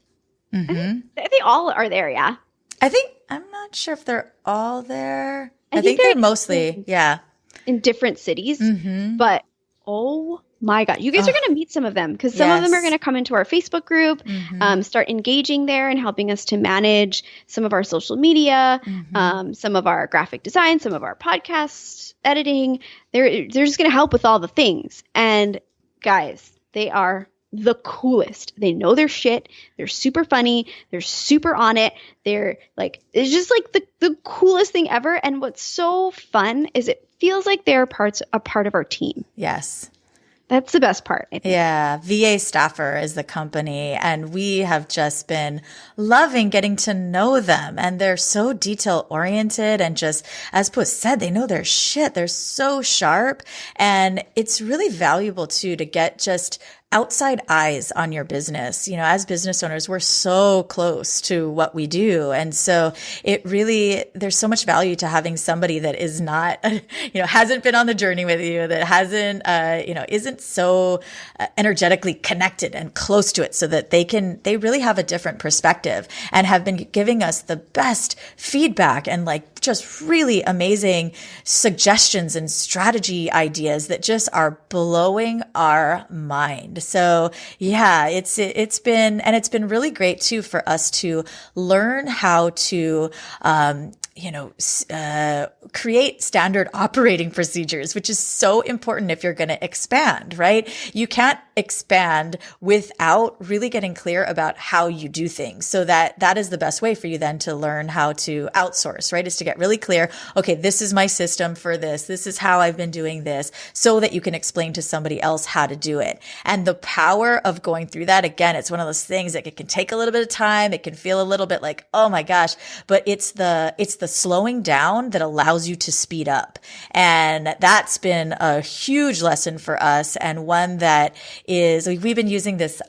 I think they all are there, yeah. I'm not sure if they're all there. I think they're mostly, in different cities. But oh my God, you guys are going to meet some of them, because some of them are going to come into our Facebook group, start engaging there and helping us to manage some of our social media, some of our graphic design, some of our podcast editing. They're just going to help with all the things. And guys, they are the coolest. They know their shit. They're super funny. They're super on it. They're like, it's just like the coolest thing ever. And what's so fun is it feels like they're a part of our team. Yes. That's the best part, I think. Yeah. VA Staffer is the company, and we have just been loving getting to know them. And they're so detail oriented, and just, as Puss said, they know their shit. They're so sharp. And it's really valuable too to get just outside eyes on your business. You know, as business owners, we're so close to what we do. And so there's so much value to having somebody that is not, hasn't been on the journey with you, that hasn't, isn't so energetically connected and close to it, so that they really have a different perspective and have been giving us the best feedback and like just really amazing suggestions and strategy ideas that just are blowing our mind. So yeah, it's been really great too for us to learn how to, create standard operating procedures, which is so important if you're going to expand, right? You can't expand without really getting clear about how you do things. So that is the best way for you then to learn how to outsource, right? Is to get really clear. Okay, this is my system for this. This is how I've been doing this, so that you can explain to somebody else how to do it. And the power of going through that, again, it's one of those things that it can take a little bit of time. It can feel a little bit like, oh my gosh, but it's the slowing down that allows you to speed up. And that's been a huge lesson for us, and one that we've been using this,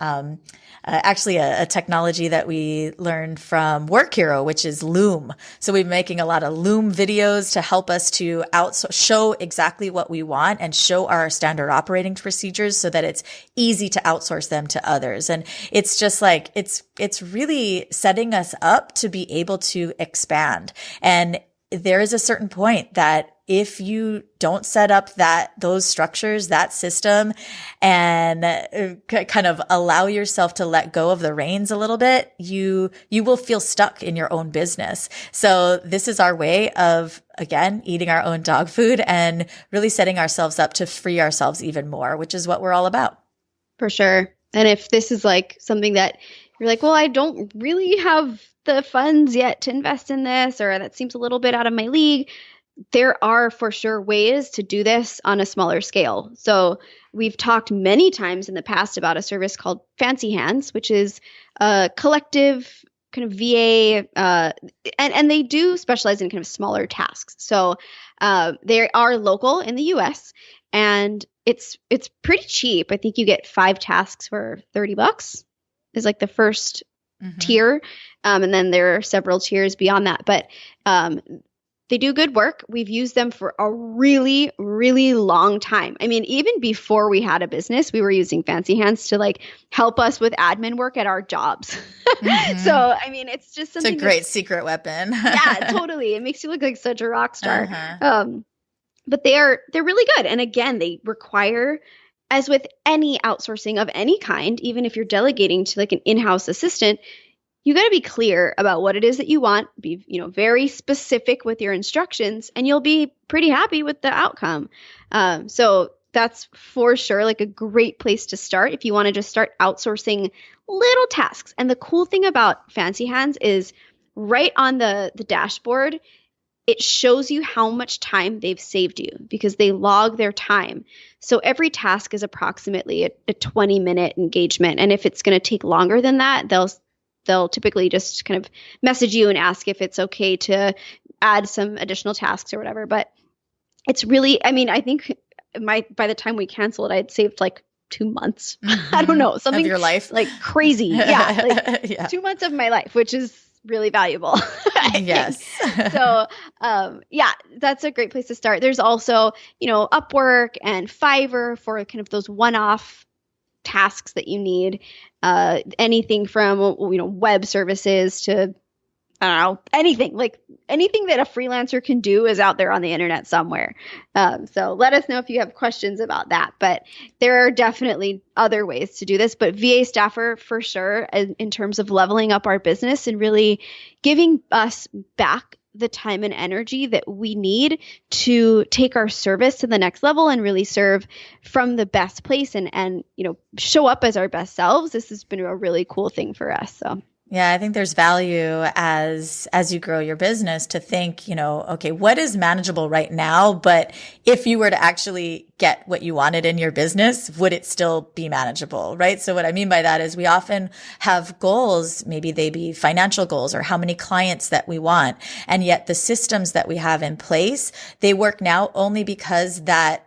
actually a technology that we learned from Work Hero, which is Loom. So we've been making a lot of Loom videos to help us to show exactly what we want and show our standard operating procedures, so that it's easy to outsource them to others. And it's just like, it's really setting us up to be able to expand. And there is a certain point that if you don't set up those structures, that system, and kind of allow yourself to let go of the reins a little bit, you will feel stuck in your own business. So this is our way of, again, eating our own dog food and really setting ourselves up to free ourselves even more, which is what we're all about. For sure. And if this is like something that you're like, well, I don't really have the funds yet to invest in this, or that seems a little bit out of my league, there are for sure ways to do this on a smaller scale. So we've talked many times in the past about a service called Fancy Hands, which is a collective kind of VA, and they do specialize in kind of smaller tasks. So they are local in the US, and it's pretty cheap. I think you get 5 tasks for $30 is like the first tier. And then there are several tiers beyond that. But they do good work. We've used them for a really, really long time. I mean, even before we had a business, we were using Fancy Hands to like help us with admin work at our jobs. So, I mean, it's just something. It's a great secret weapon. Yeah, totally. It makes you look like such a rock star. But they're really good. And again, they require, as with any outsourcing of any kind, even if you're delegating to like an in-house assistant, you got to be clear about what it is that you want, be, very specific with your instructions, and you'll be pretty happy with the outcome. So that's for sure like a great place to start if you want to just start outsourcing little tasks. And the cool thing about Fancy Hands is right on the dashboard, it shows you how much time they've saved you because they log their time. So every task is approximately a 20-minute engagement. And if it's going to take longer than that, they'll typically just kind of message you and ask if it's okay to add some additional tasks or whatever. But it's really, I mean, I think by the time we canceled, I'd saved like 2 months. I don't know, something of your life, like crazy. Yeah, like 2 months of my life, which is really valuable. Yes. So, that's a great place to start. There's also, Upwork and Fiverr for kind of those one-off tasks that you need. Anything from, web services to, I don't know, anything that a freelancer can do is out there on the internet somewhere. So let us know if you have questions about that. But there are definitely other ways to do this. But VA staffer, for sure, in terms of leveling up our business and really giving us back the time and energy that we need to take our service to the next level and really serve from the best place and show up as our best selves. This has been a really cool thing for us. So. Yeah, I think there's value as you grow your business to think, okay, what is manageable right now? But if you were to actually get what you wanted in your business, would it still be manageable, right? So what I mean by that is we often have goals, maybe they be financial goals or how many clients that we want. And yet the systems that we have in place, they work now only because that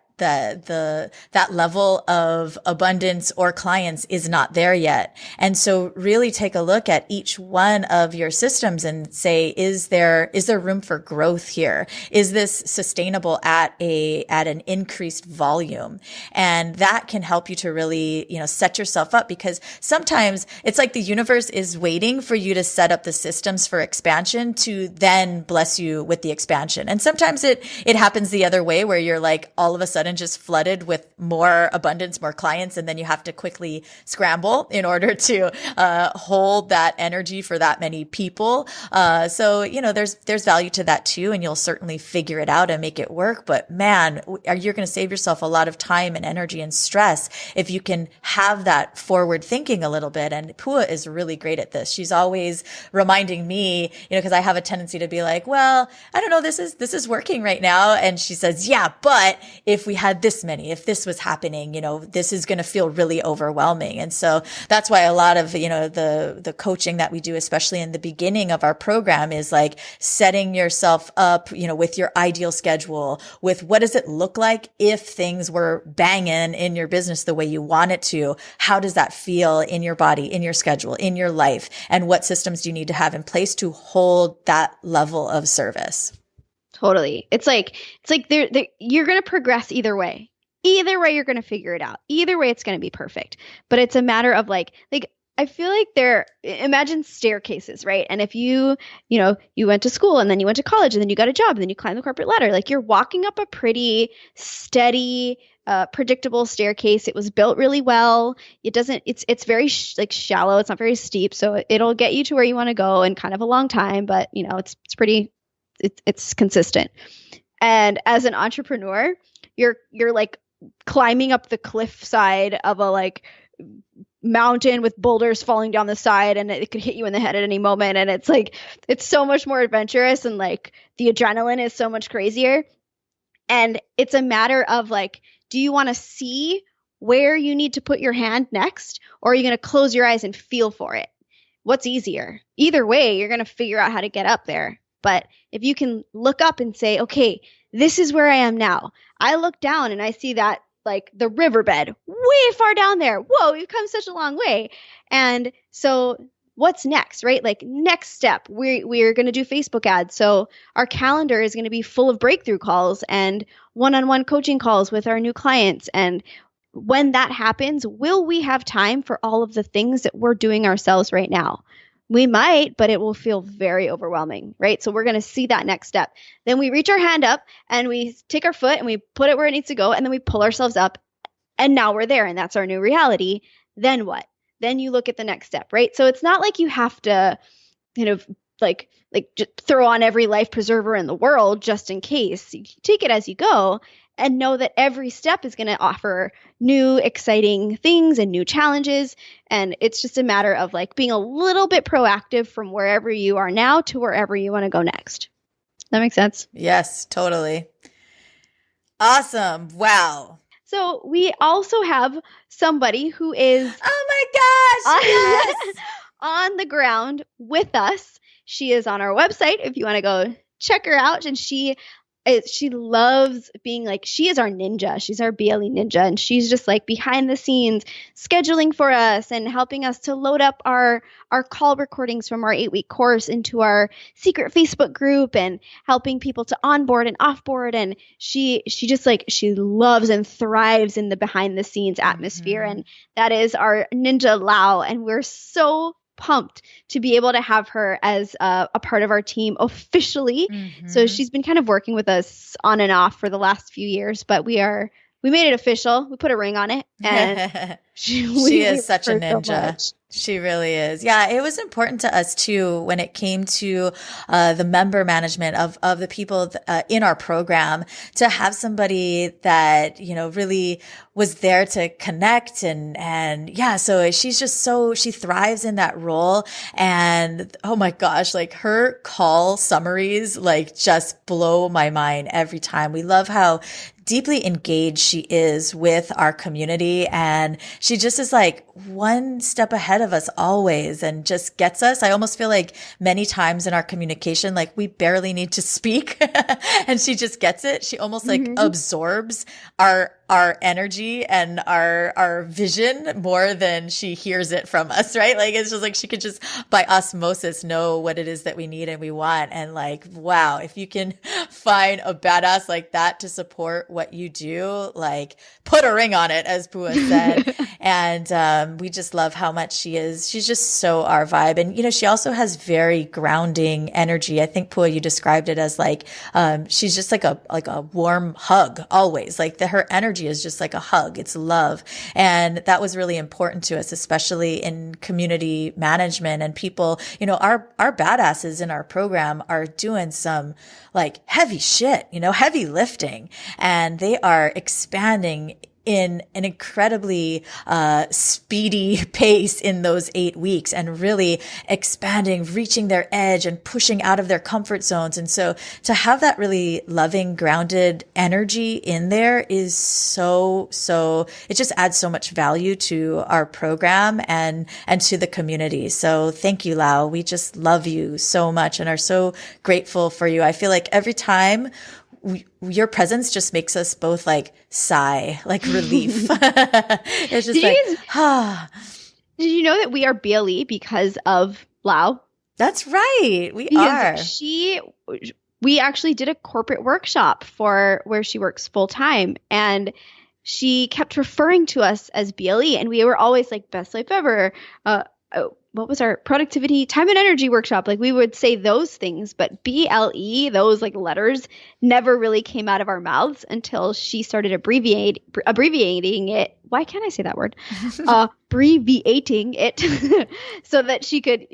level of abundance or clients is not there yet. And so really take a look at each one of your systems and say, is there room for growth here? Is this sustainable at an increased volume? And that can help you to really, set yourself up, because sometimes it's like the universe is waiting for you to set up the systems for expansion to then bless you with the expansion. And sometimes it happens the other way where you're like all of a sudden just flooded with more abundance, more clients, and then you have to quickly scramble in order to hold that energy for that many people. So there's value to that too, and you'll certainly figure it out and make it work. But man, you're going to save yourself a lot of time and energy and stress if you can have that forward thinking a little bit. And Pua is really great at this. She's always reminding me, because I have a tendency to be like, well, I don't know, this is working right now. And she says, yeah, but if we had this many, if this was happening, this is going to feel really overwhelming. And so that's why a lot of, the coaching that we do, especially in the beginning of our program, is like setting yourself up, with your ideal schedule, with what does it look like if things were banging in your business the way you want it to? How does that feel in your body, in your schedule, in your life? And what systems do you need to have in place to hold that level of service? Totally. It's like you're going to progress either way. Either way, you're going to figure it out. Either way, it's going to be perfect. But it's a matter of like I feel like imagine staircases, right? And if you went to school and then you went to college and then you got a job and then you climb the corporate ladder, like you're walking up a pretty steady, predictable staircase. It was built really well. It's very shallow. It's not very steep. So it'll get you to where you want to go in kind of a long time, but it's pretty, it's consistent. And as an entrepreneur, you're like climbing up the cliff side of a mountain with boulders falling down the side, and it could hit you in the head at any moment. And it's so much more adventurous, and the adrenaline is so much crazier. And it's a matter of do you want to see where you need to put your hand next, or are you going to close your eyes and feel for it? What's easier? Either way, you're going to figure out how to get up there. But if you can look up and say, okay, this is where I am now. I look down and I see that the riverbed way far down there. Whoa, you've come such a long way. And so what's next, right? Like next step, we're going to do Facebook ads. So our calendar is going to be full of breakthrough calls and one-on-one coaching calls with our new clients. And when that happens, will we have time for all of the things that we're doing ourselves right now? We might, but it will feel very overwhelming, right? So we're going to see that next step. Then we reach our hand up and we take our foot and we put it where it needs to go. And then we pull ourselves up and now we're there and that's our new reality. Then what? Then you look at the next step, right? So it's not like you have to kind of like just throw on every life preserver in the world just in case. You take it as you go and know that every step is going to offer new exciting things and new challenges. And it's just a matter of like being a little bit proactive from wherever you are now to wherever you want to go next. That makes sense? Yes, totally. Awesome. Wow. So we also have somebody who is oh my gosh, yes. on the ground with us. She is on our website if you want to go check her out. And she loves being like, she is our ninja. She's our BLE ninja. And she's just like behind the scenes scheduling for us and helping us to load up our call recordings from our 8-week course into our secret Facebook group and helping people to onboard and offboard. And she just like, she loves and thrives in the behind the scenes atmosphere. Mm-hmm. And that is our ninja Lau. And we're so pumped to be able to have her as a part of our team officially. Mm-hmm. So she's been kind of working with us on and off for the last few years, but we made it official. We put a ring on it. And she is such a ninja. So she really is. Yeah, it was important to us too when it came to the member management of the people in our program to have somebody that, really was there to connect and yeah, so she's just she thrives in that role. And oh my gosh, like her call summaries like just blow my mind every time. We love how deeply engaged she is with our community. And she just is like one step ahead of us always and just gets us. I almost feel like many times in our communication, like we barely need to speak and she just gets it. She almost like absorbs our energy and our vision more than she hears it from us, right? Like it's just like she could just by osmosis know what it is that we need and we want. And like, wow, if you can find a badass like that to support what you do, like put a ring on it, as Pua said. And we just love how much she's just so our vibe. And she also has very grounding energy. I think Pua, you described it as like she's just like a warm hug always. Like her energy is just like a hug. It's love. And that was really important to us, especially in community management and people, our badasses in our program are doing some like heavy shit, heavy lifting, and they are expanding in an incredibly speedy pace in those 8 weeks and really expanding, reaching their edge and pushing out of their comfort zones. And so to have that really loving, grounded energy in there is so, it just adds so much value to our program and to the community. So thank you, Lau. We just love you so much and are so grateful for you. I feel like every time your presence just makes us both like sigh, like relief. It's just Did you know that we are BLE because of Lau? That's right. We are. We actually did a corporate workshop for where she works full time, and she kept referring to us as BLE, and we were always like best life ever. What was our productivity, time and energy workshop? Like we would say those things, but BLE, those like letters never really came out of our mouths until she started abbreviating it. Why can't I say that word? Abbreviating it so that she could,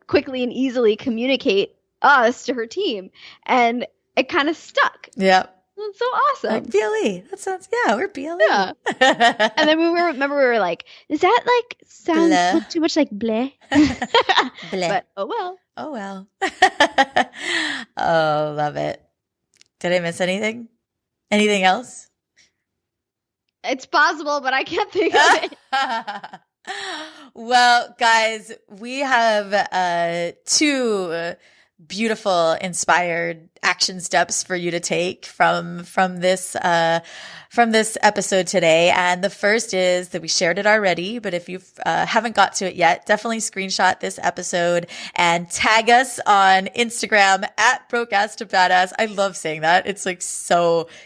quickly and easily communicate us to her team. And it kind of stuck. Yeah. That's so awesome. Like BLE. That sounds, we're BLE. Yeah. And then we were like, does that like sound too much like bleh? Bleh. But oh well. Oh well. Oh, love it. Did I miss anything? Anything else? It's possible, but I can't think of it. Well, guys, we have two beautiful, inspired action steps for you to take from this episode today. And the first is that we shared it already, but if you haven't got to it yet, definitely screenshot this episode and tag us on Instagram at Broadcast to Badass. I love saying that. It's like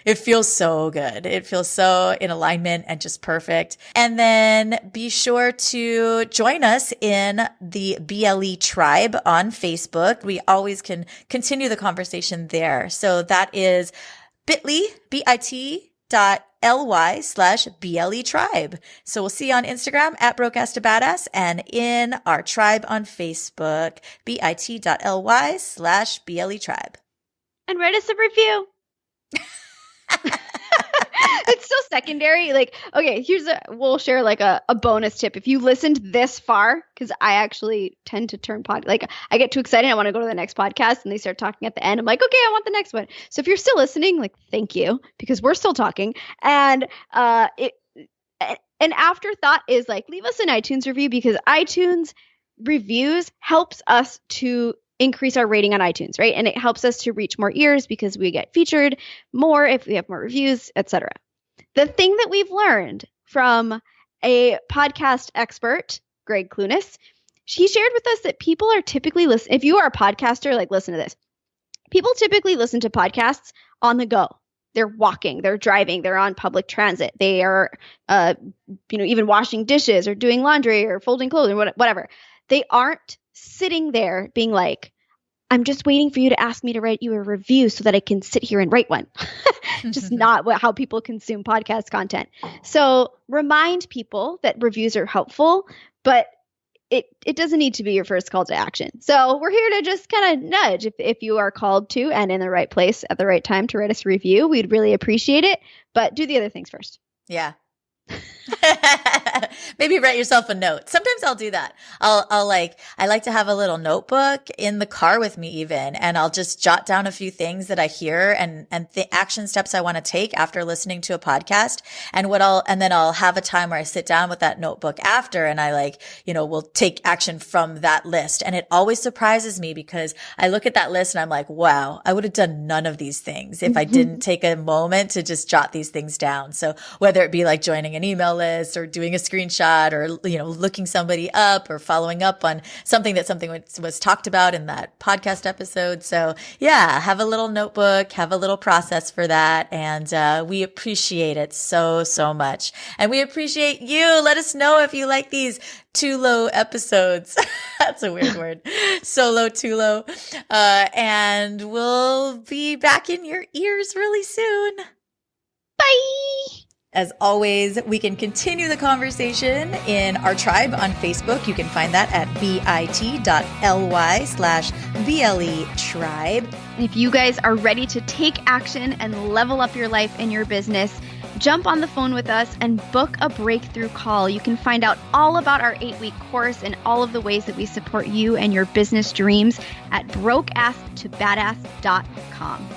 it feels so good. It feels so in alignment and just perfect. And then be sure to join us in the BLE tribe on Facebook. We always can continue the conversation there. So that is bit.ly/BLE tribe. So we'll see you on Instagram at Broadcast to Badass and in our tribe on Facebook, bit.ly/BLE tribe. And write us a review. It's so secondary. Like, okay, we'll share like a bonus tip. If you listened this far, because I actually tend to turn I get too excited. I want to go to the next podcast and they start talking at the end. I'm like, okay, I want the next one. So if you're still listening, like, thank you, because we're still talking. And an afterthought is like, leave us an iTunes review, because iTunes reviews helps us to increase our rating on iTunes, right? And it helps us to reach more ears because we get featured more if we have more reviews, etc. The thing that we've learned from a podcast expert, Greg Clunas, he shared with us that people are typically if you are a podcaster, like, listen to this. People typically listen to podcasts on the go. They're walking, they're driving, they're on public transit. They are, even washing dishes or doing laundry or folding clothes or whatever. They aren't sitting there being like, I'm just waiting for you to ask me to write you a review so that I can sit here and write one. Just not how people consume podcast content. So remind people that reviews are helpful, but it doesn't need to be your first call to action. So we're here to just kind of nudge if you are called to and in the right place at the right time to write us a review. We'd really appreciate it, but do the other things first. Yeah. Maybe write yourself a note. Sometimes I'll do that. I like to have a little notebook in the car with me even, and I'll just jot down a few things that I hear and the action steps I want to take after listening to a podcast. And then I'll have a time where I sit down with that notebook after and I will take action from that list. And it always surprises me because I look at that list and I'm like, wow, I would have done none of these things if I didn't take a moment to just jot these things down. So whether it be like joining an email list or doing a screenshot or, looking somebody up or following up on something was talked about in that podcast episode. So yeah, have a little notebook, have a little process for that. And, we appreciate it so, so much. And we appreciate you. Let us know if you like these Tulo episodes. That's a weird word. Solo Tulo. And we'll be back in your ears really soon. Bye. As always, we can continue the conversation in our tribe on Facebook. You can find that at bit.ly/BLE tribe. If you guys are ready to take action and level up your life and your business, jump on the phone with us and book a breakthrough call. You can find out all about our 8-week course and all of the ways that we support you and your business dreams at brokeasstobadass.com.